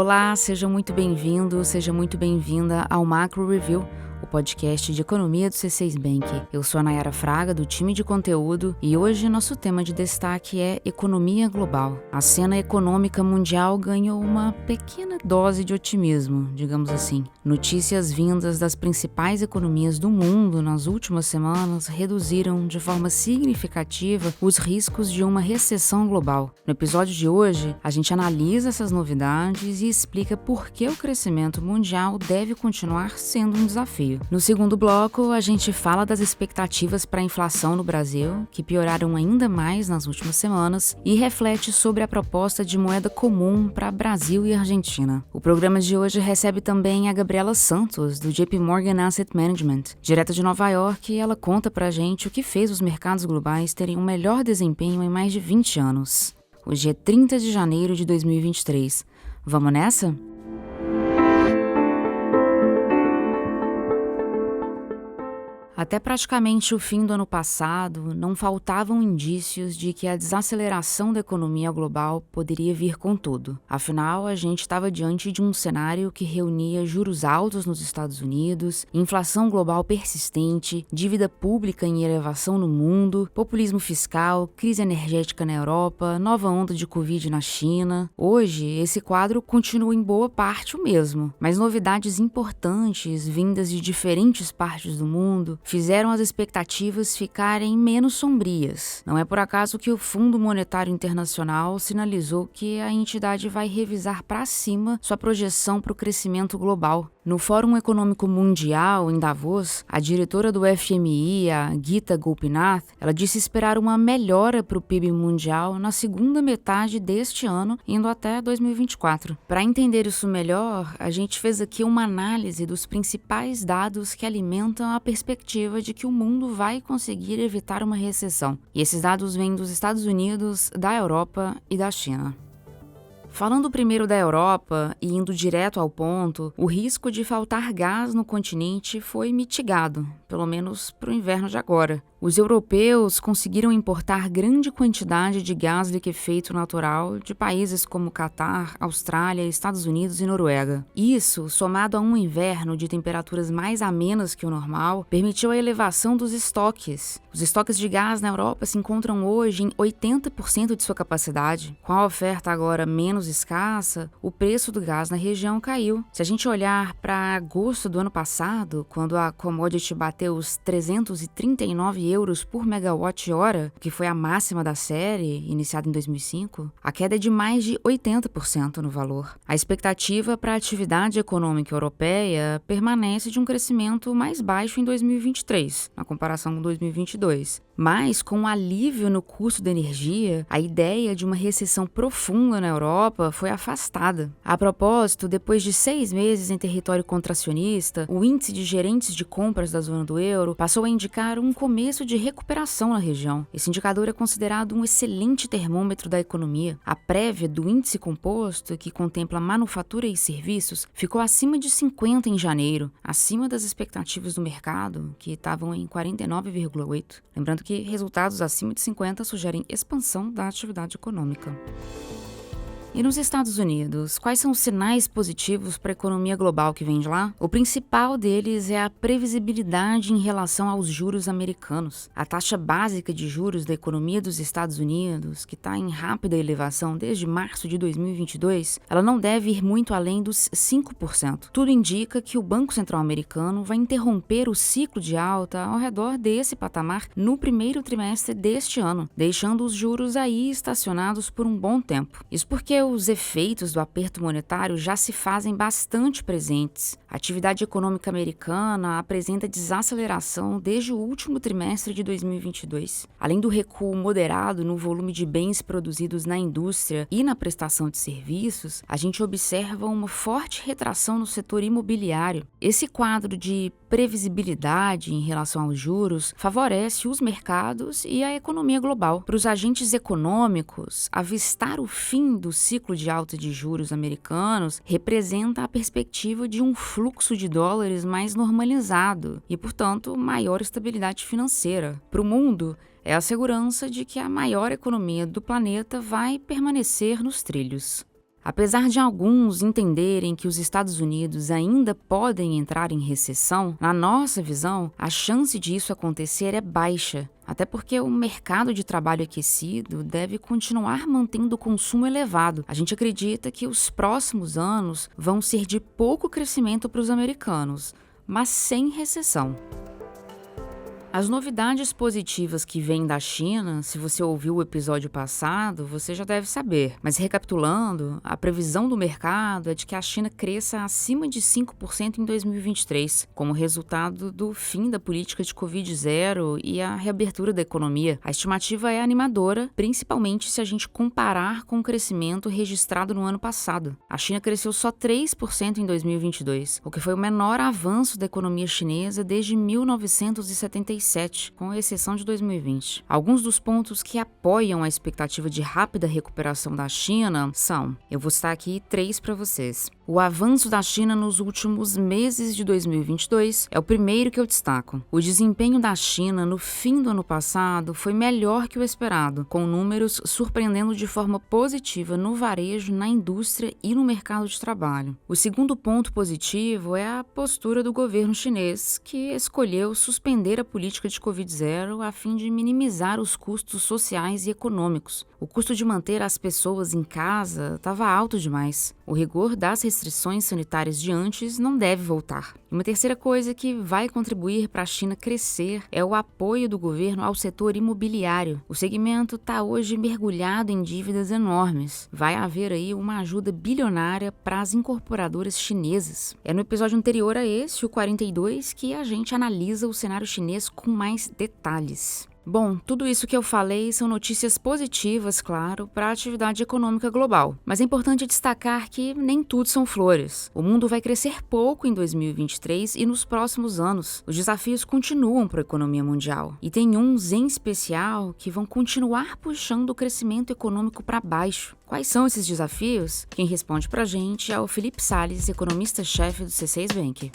Olá, seja muito bem-vindo, seja muito bem-vinda ao Macro Review, o podcast de economia do C6 Bank. Eu sou a Nayara Fraga, do time de conteúdo, e hoje nosso tema de destaque é economia global. A cena econômica mundial ganhou uma pequena dose de otimismo, digamos assim. Notícias vindas das principais economias do mundo nas últimas semanas reduziram de forma significativa os riscos de uma recessão global. No episódio de hoje, a gente analisa essas novidades e explica por que o crescimento mundial deve continuar sendo um desafio. No segundo bloco, a gente fala das expectativas para a inflação no Brasil, que pioraram ainda mais nas últimas semanas, e reflete sobre a proposta de moeda comum para Brasil e Argentina. O programa de hoje recebe também a Gabriela Santos, do JP Morgan Asset Management. Direto de Nova York, ela conta pra gente o que fez os mercados globais terem um melhor desempenho em mais de 20 anos. Hoje é 30 de janeiro de 2023. Vamos nessa? Até praticamente o fim do ano passado, não faltavam indícios de que a desaceleração da economia global poderia vir com tudo. Afinal, a gente estava diante de um cenário que reunia juros altos nos Estados Unidos, inflação global persistente, dívida pública em elevação no mundo, populismo fiscal, crise energética na Europa, nova onda de Covid na China. Hoje, esse quadro continua em boa parte o mesmo, mas novidades importantes vindas de diferentes partes do mundo fizeram as expectativas ficarem menos sombrias. Não é por acaso que o Fundo Monetário Internacional sinalizou que a entidade vai revisar para cima sua projeção para o crescimento global. No Fórum Econômico Mundial, em Davos, a diretora do FMI, a Geeta Gopinath, ela disse esperar uma melhora para o PIB mundial na segunda metade deste ano, indo até 2024. Para entender isso melhor, a gente fez aqui uma análise dos principais dados que alimentam a perspectiva de que o mundo vai conseguir evitar uma recessão. E esses dados vêm dos Estados Unidos, da Europa e da China. Falando primeiro da Europa e indo direto ao ponto, o risco de faltar gás no continente foi mitigado, pelo menos para o inverno de agora. Os europeus conseguiram importar grande quantidade de gás liquefeito natural de países como Catar, Austrália, Estados Unidos e Noruega. Isso, somado a um inverno de temperaturas mais amenas que o normal, permitiu a elevação dos estoques. Os estoques de gás na Europa se encontram hoje em 80% de sua capacidade. Com a oferta agora menos escassa, o preço do gás na região caiu. Se a gente olhar para agosto do ano passado, quando a commodity bateu os 339 euros por megawatt-hora, que foi a máxima da série, iniciada em 2005, a queda é de mais de 80% no valor. A expectativa para a atividade econômica europeia permanece de um crescimento mais baixo em 2023, na comparação com 2022. Mas, com o alívio no custo da energia, a ideia de uma recessão profunda na Europa foi afastada. A propósito, depois de 6 meses em território contracionista, o índice de gerentes de compras da zona do euro passou a indicar um começo de recuperação na região. Esse indicador é considerado um excelente termômetro da economia. A prévia do índice composto, que contempla manufatura e serviços, ficou acima de 50 em janeiro, acima das expectativas do mercado, que estavam em 49,8. Lembrando que resultados acima de 50 sugerem expansão da atividade econômica. E nos Estados Unidos, quais são os sinais positivos para a economia global que vem de lá? O principal deles é a previsibilidade em relação aos juros americanos. A taxa básica de juros da economia dos Estados Unidos, que está em rápida elevação desde março de 2022, ela não deve ir muito além dos 5%. Tudo indica que o Banco Central americano vai interromper o ciclo de alta ao redor desse patamar no primeiro trimestre deste ano, deixando os juros aí estacionados por um bom tempo. Isso porque os efeitos do aperto monetário já se fazem bastante presentes. A atividade econômica americana apresenta desaceleração desde o último trimestre de 2022. Além do recuo moderado no volume de bens produzidos na indústria e na prestação de serviços, a gente observa uma forte retração no setor imobiliário. Esse quadro de previsibilidade em relação aos juros favorece os mercados e a economia global. Para os agentes econômicos, avistar o fim do ciclo de alta de juros americanos representa a perspectiva de um fluxo de dólares mais normalizado e, portanto, maior estabilidade financeira. Para o mundo, é a segurança de que a maior economia do planeta vai permanecer nos trilhos. Apesar de alguns entenderem que os Estados Unidos ainda podem entrar em recessão, na nossa visão, a chance disso acontecer é baixa, até porque o mercado de trabalho aquecido deve continuar mantendo o consumo elevado. A gente acredita que os próximos anos vão ser de pouco crescimento para os americanos, mas sem recessão. As novidades positivas que vêm da China, se você ouviu o episódio passado, você já deve saber. Mas recapitulando, a previsão do mercado é de que a China cresça acima de 5% em 2023, como resultado do fim da política de Covid-0 e a reabertura da economia. A estimativa é animadora, principalmente se a gente comparar com o crescimento registrado no ano passado. A China cresceu só 3% em 2022, o que foi o menor avanço da economia chinesa desde 1977. Com exceção de 2020. Alguns dos pontos que apoiam a expectativa de rápida recuperação da China são, eu vou citar aqui 3 para vocês. O avanço da China nos últimos meses de 2022 é o primeiro que eu destaco. O desempenho da China no fim do ano passado foi melhor que o esperado, com números surpreendendo de forma positiva no varejo, na indústria e no mercado de trabalho. O segundo ponto positivo é a postura do governo chinês, que escolheu suspender a política de Covid-0 a fim de minimizar os custos sociais e econômicos. O custo de manter as pessoas em casa estava alto demais. O rigor das restrições sanitárias de antes não deve voltar. E uma terceira coisa que vai contribuir para a China crescer é o apoio do governo ao setor imobiliário. O segmento está hoje mergulhado em dívidas enormes. Vai haver aí uma ajuda bilionária para as incorporadoras chinesas. É no episódio anterior a esse, o 42, que a gente analisa o cenário chinês com mais detalhes. Bom, tudo isso que eu falei são notícias positivas, claro, para a atividade econômica global. Mas é importante destacar que nem tudo são flores. O mundo vai crescer pouco em 2023 e nos próximos anos. Os desafios continuam para a economia mundial. E tem uns em especial que vão continuar puxando o crescimento econômico para baixo. Quais são esses desafios? Quem responde para a gente é o Felipe Salles, economista-chefe do C6 Bank.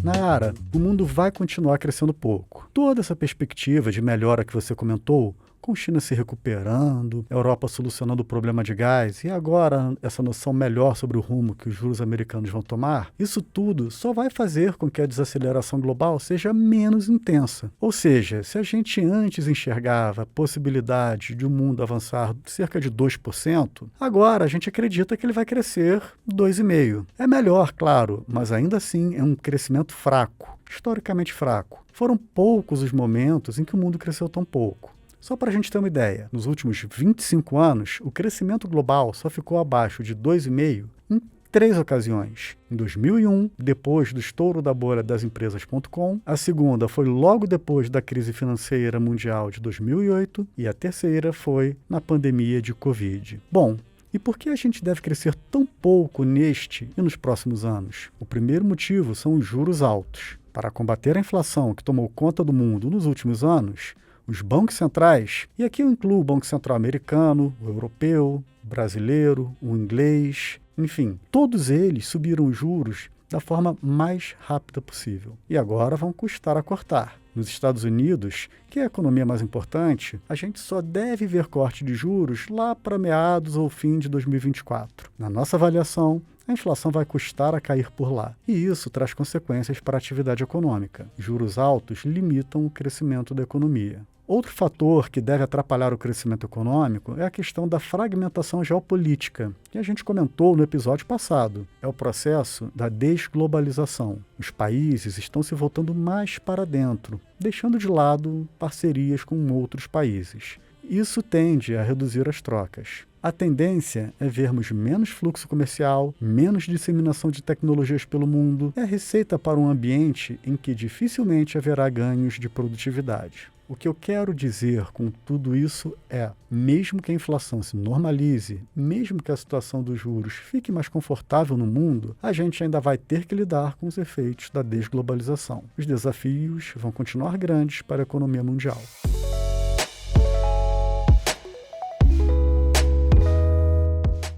Nayara, o mundo vai continuar crescendo pouco. Toda essa perspectiva de melhora que você comentou, com China se recuperando, Europa solucionando o problema de gás e agora essa noção melhor sobre o rumo que os juros americanos vão tomar, isso tudo só vai fazer com que a desaceleração global seja menos intensa. Ou seja, se a gente antes enxergava a possibilidade de o mundo avançar cerca de 2%, agora a gente acredita que ele vai crescer 2,5%. É melhor, claro, mas ainda assim é um crescimento fraco, historicamente fraco. Foram poucos os momentos em que o mundo cresceu tão pouco. Só para a gente ter uma ideia, nos últimos 25 anos, o crescimento global só ficou abaixo de 2,5% em 3 ocasiões. Em 2001, depois do estouro da bolha das empresas.com, a segunda foi logo depois da crise financeira mundial de 2008 e a terceira foi na pandemia de Covid. Bom, e por que a gente deve crescer tão pouco neste e nos próximos anos? O primeiro motivo são os juros altos. Para combater a inflação que tomou conta do mundo nos últimos anos, os bancos centrais, e aqui eu incluo o Banco Central americano, o europeu, o brasileiro, o inglês, enfim, todos eles subiram os juros da forma mais rápida possível. E agora vão custar a cortar. Nos Estados Unidos, que é a economia mais importante, a gente só deve ver corte de juros lá para meados ou fim de 2024. Na nossa avaliação, a inflação vai custar a cair por lá. E isso traz consequências para a atividade econômica. Juros altos limitam o crescimento da economia. Outro fator que deve atrapalhar o crescimento econômico é a questão da fragmentação geopolítica, que a gente comentou no episódio passado. É o processo da desglobalização. Os países estão se voltando mais para dentro, deixando de lado parcerias com outros países. Isso tende a reduzir as trocas. A tendência é vermos menos fluxo comercial, menos disseminação de tecnologias pelo mundo. É a receita para um ambiente em que dificilmente haverá ganhos de produtividade. O que eu quero dizer com tudo isso é, mesmo que a inflação se normalize, mesmo que a situação dos juros fique mais confortável no mundo, a gente ainda vai ter que lidar com os efeitos da desglobalização. Os desafios vão continuar grandes para a economia mundial.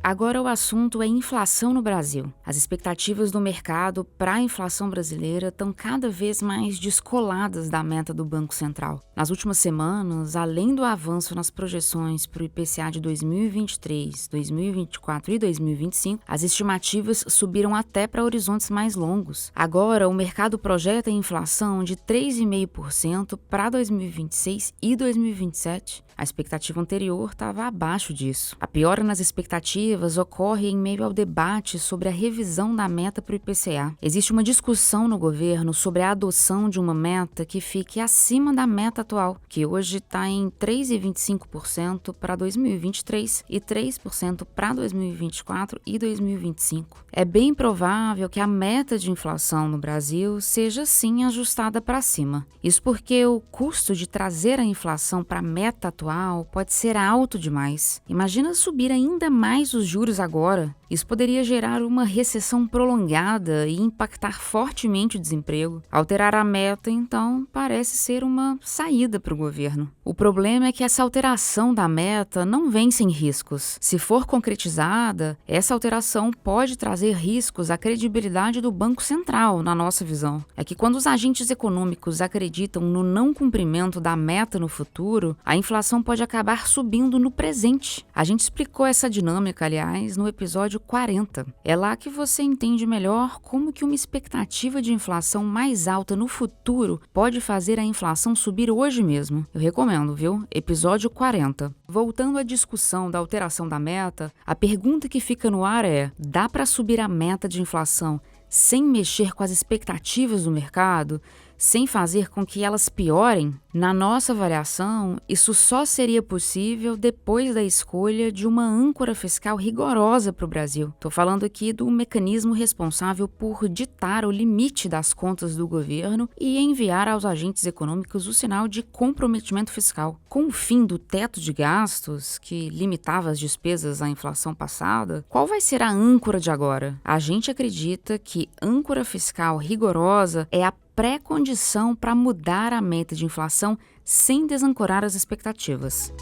Agora o assunto é inflação no Brasil. As expectativas do mercado para a inflação brasileira estão cada vez mais descoladas da meta do Banco Central. Nas últimas semanas, além do avanço nas projeções para o IPCA de 2023, 2024 e 2025, as estimativas subiram até para horizontes mais longos. Agora, o mercado projeta a inflação de 3,5% para 2026 e 2027. A expectativa anterior estava abaixo disso. A piora nas expectativas ocorre em meio ao debate sobre a revisão da meta para o IPCA. Existe uma discussão no governo sobre a adoção de uma meta que fique acima da meta atual, que hoje está em 3,25% para 2023 e 3% para 2024 e 2025. É bem provável que a meta de inflação no Brasil seja sim ajustada para cima. Isso porque o custo de trazer a inflação para a meta atual pode ser alto demais. Imagina subir ainda mais os juros agora. Isso poderia gerar uma recessão prolongada e impactar fortemente o desemprego. Alterar a meta, então, parece ser uma saída para o governo. O problema é que essa alteração da meta não vem sem riscos. Se for concretizada, essa alteração pode trazer riscos à credibilidade do Banco Central, na nossa visão. É que quando os agentes econômicos acreditam no não cumprimento da meta no futuro, a inflação pode acabar subindo no presente. A gente explicou essa dinâmica, aliás, no episódio 40. É lá que você entende melhor como que uma expectativa de inflação mais alta no futuro pode fazer a inflação subir hoje mesmo. Eu recomendo, viu? Episódio 40. Voltando à discussão da alteração da meta, a pergunta que fica no ar é: dá para subir a meta de inflação sem mexer com as expectativas do mercado? Sem fazer com que elas piorem? Na nossa avaliação, isso só seria possível depois da escolha de uma âncora fiscal rigorosa para o Brasil. Estou falando aqui do mecanismo responsável por ditar o limite das contas do governo e enviar aos agentes econômicos o sinal de comprometimento fiscal. Com o fim do teto de gastos, que limitava as despesas à inflação passada, qual vai ser a âncora de agora? A gente acredita que âncora fiscal rigorosa é a pré-condição para mudar a meta de inflação sem desancorar as expectativas.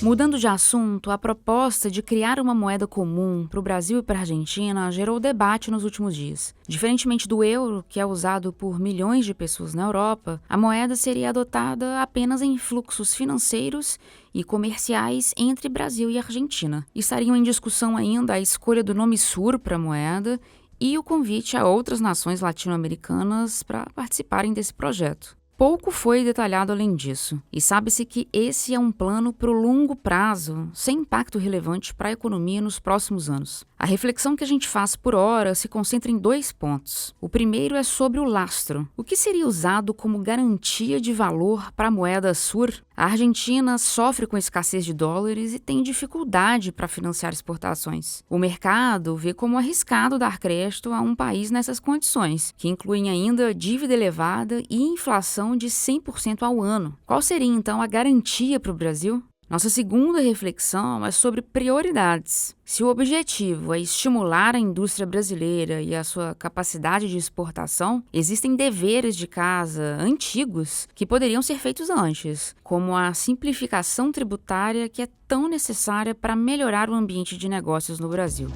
Mudando de assunto, a proposta de criar uma moeda comum para o Brasil e para a Argentina gerou debate nos últimos dias. Diferentemente do euro, que é usado por milhões de pessoas na Europa, a moeda seria adotada apenas em fluxos financeiros e comerciais entre Brasil e Argentina. Estariam em discussão ainda a escolha do nome SUR para a moeda e o convite a outras nações latino-americanas para participarem desse projeto. Pouco foi detalhado além disso, e sabe-se que esse é um plano para o longo prazo, sem impacto relevante para a economia nos próximos anos. A reflexão que a gente faz por hora se concentra em 2 pontos. O primeiro é sobre o lastro. O que seria usado como garantia de valor para a moeda SUR? A Argentina sofre com escassez de dólares e tem dificuldade para financiar exportações. O mercado vê como arriscado dar crédito a um país nessas condições, que incluem ainda dívida elevada e inflação de 100% ao ano. Qual seria, então, a garantia para o Brasil? Nossa segunda reflexão é sobre prioridades. Se o objetivo é estimular a indústria brasileira e a sua capacidade de exportação, existem deveres de casa antigos que poderiam ser feitos antes, como a simplificação tributária que é tão necessária para melhorar o ambiente de negócios no Brasil.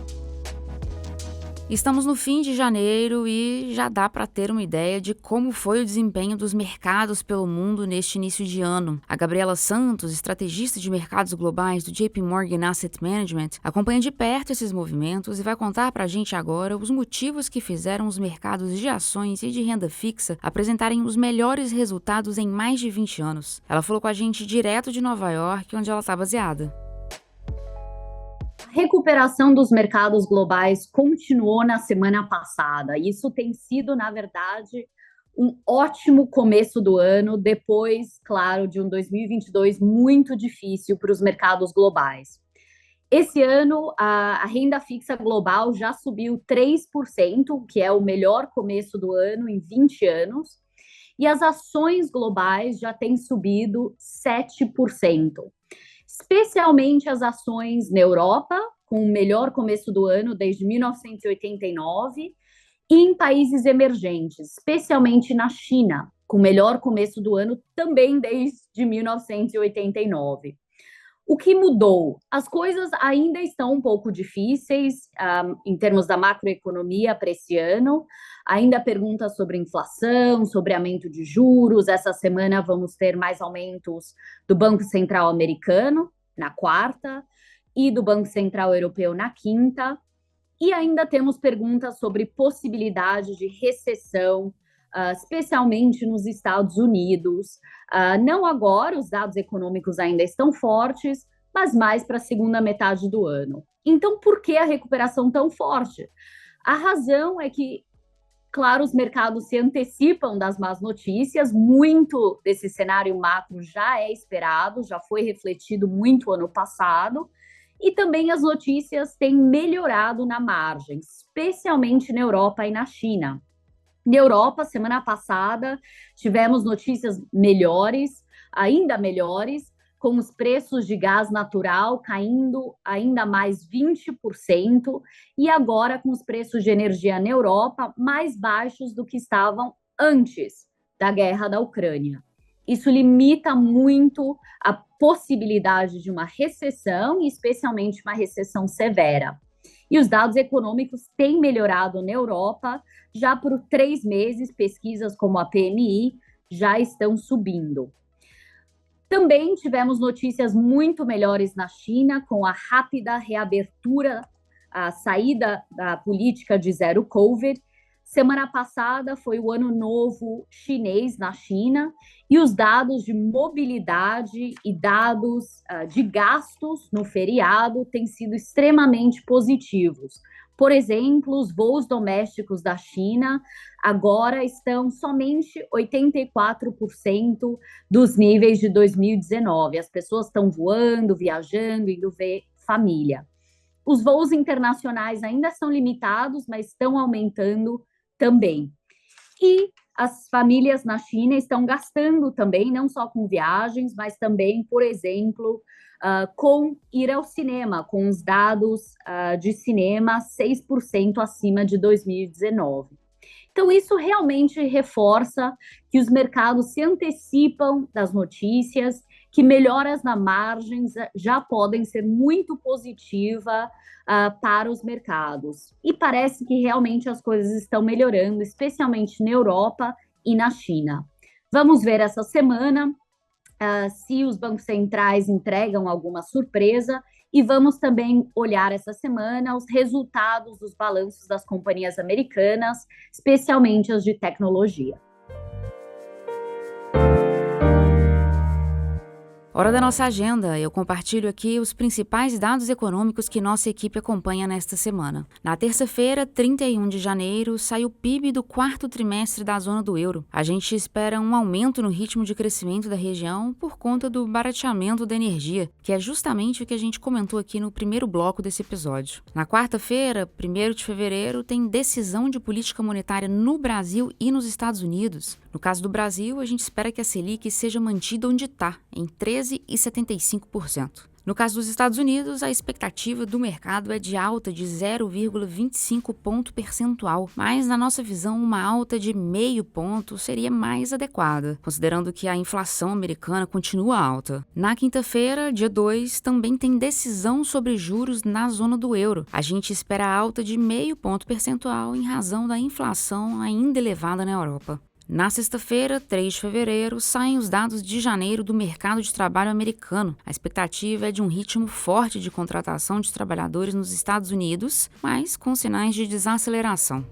Estamos no fim de janeiro e já dá para ter uma ideia de como foi o desempenho dos mercados pelo mundo neste início de ano. A Gabriela Santos, estrategista de mercados globais do JP Morgan Asset Management, acompanha de perto esses movimentos e vai contar para a gente agora os motivos que fizeram os mercados de ações e de renda fixa apresentarem os melhores resultados em mais de 20 anos. Ela falou com a gente direto de Nova York, onde ela está baseada. A recuperação dos mercados globais continuou na semana passada. Isso tem sido, na verdade, um ótimo começo do ano, depois, claro, de um 2022 muito difícil para os mercados globais. Esse ano, a renda fixa global já subiu 3%, que é o melhor começo do ano em 20 anos, e as ações globais já têm subido 7%. Especialmente as ações na Europa, com o melhor começo do ano desde 1989, e em países emergentes, especialmente na China, com o melhor começo do ano também desde 1989. O que mudou? As coisas ainda estão um pouco difíceis em termos da macroeconomia para esse ano. Ainda perguntas sobre inflação, sobre aumento de juros. Essa semana vamos ter mais aumentos do Banco Central americano, na quarta, e do Banco Central Europeu na quinta. E ainda temos perguntas sobre possibilidade de recessão, especialmente nos Estados Unidos. Não agora, os dados econômicos ainda estão fortes, mas mais para a segunda metade do ano. Então, por que a recuperação tão forte? A razão é que, claro, os mercados se antecipam das más notícias, muito desse cenário macro já é esperado, já foi refletido muito ano passado, e também as notícias têm melhorado na margem, especialmente na Europa e na China. Na Europa, semana passada, tivemos notícias melhores, ainda melhores, com os preços de gás natural caindo ainda mais 20%, e agora com os preços de energia na Europa mais baixos do que estavam antes da guerra da Ucrânia. Isso limita muito a possibilidade de uma recessão, e especialmente uma recessão severa. E os dados econômicos têm melhorado na Europa já por 3 meses, pesquisas como a PMI já estão subindo. Também tivemos notícias muito melhores na China, com a rápida reabertura, a saída da política de zero Covid. Semana passada foi o Ano Novo Chinês na China e os dados de mobilidade e dados de gastos no feriado têm sido extremamente positivos. Por exemplo, os voos domésticos da China agora estão somente 84% dos níveis de 2019. As pessoas estão voando, viajando, indo ver família. Os voos internacionais ainda são limitados, mas estão aumentando também. E as famílias na China estão gastando também, não só com viagens, mas também, por exemplo, com ir ao cinema, com os dados de cinema 6% acima de 2019. Então, isso realmente reforça que os mercados se antecipam das notícias, que melhoras na margem já podem ser muito positivas para os mercados. E parece que realmente as coisas estão melhorando, especialmente na Europa e na China. Vamos ver essa semana se os bancos centrais entregam alguma surpresa, e vamos também olhar essa semana os resultados dos balanços das companhias americanas, especialmente as de tecnologia. Hora da nossa agenda, eu compartilho aqui os principais dados econômicos que nossa equipe acompanha nesta semana. Na terça-feira, 31 de janeiro, sai o PIB do quarto trimestre da zona do euro. A gente espera um aumento no ritmo de crescimento da região por conta do barateamento da energia, que é justamente o que a gente comentou aqui no primeiro bloco desse episódio. Na quarta-feira, 1º de fevereiro, tem decisão de política monetária no Brasil e nos Estados Unidos. No caso do Brasil, a gente espera que a Selic seja mantida onde está, em 13,75%. No caso dos Estados Unidos, a expectativa do mercado é de alta de 0,25 ponto percentual, mas na nossa visão uma alta de meio ponto seria mais adequada, considerando que a inflação americana continua alta. Na quinta-feira, dia 2, também tem decisão sobre juros na zona do euro. A gente espera alta de meio ponto percentual em razão da inflação ainda elevada na Europa. Na sexta-feira, 3 de fevereiro, saem os dados de janeiro do mercado de trabalho americano. A expectativa é de um ritmo forte de contratação de trabalhadores nos Estados Unidos, mas com sinais de desaceleração.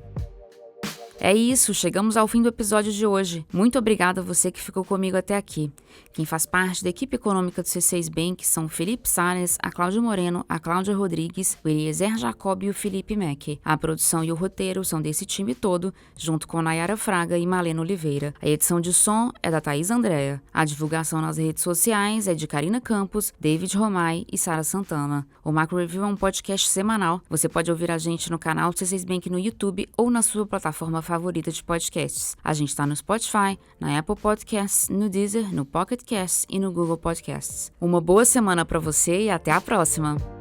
É isso, chegamos ao fim do episódio de hoje. Muito obrigada a você que ficou comigo até aqui. Quem faz parte da equipe econômica do C6 Bank são o Felipe Salles, a Cláudia Moreno, a Cláudia Rodrigues, o Eliezer Jacob e o Felipe Mack. A produção e o roteiro são desse time todo, junto com Nayara Fraga e Malena Oliveira. A edição de som é da Thaís Andréa. A divulgação nas redes sociais é de Karina Campos, David Romay e Sara Santana. O Macro Review é um podcast semanal. Você pode ouvir a gente no canal C6 Bank no YouTube ou na sua plataforma favorita de podcasts. A gente está no Spotify, na Apple Podcasts, no Deezer, no Pocket Casts e no Google Podcasts. Uma boa semana para você e até a próxima!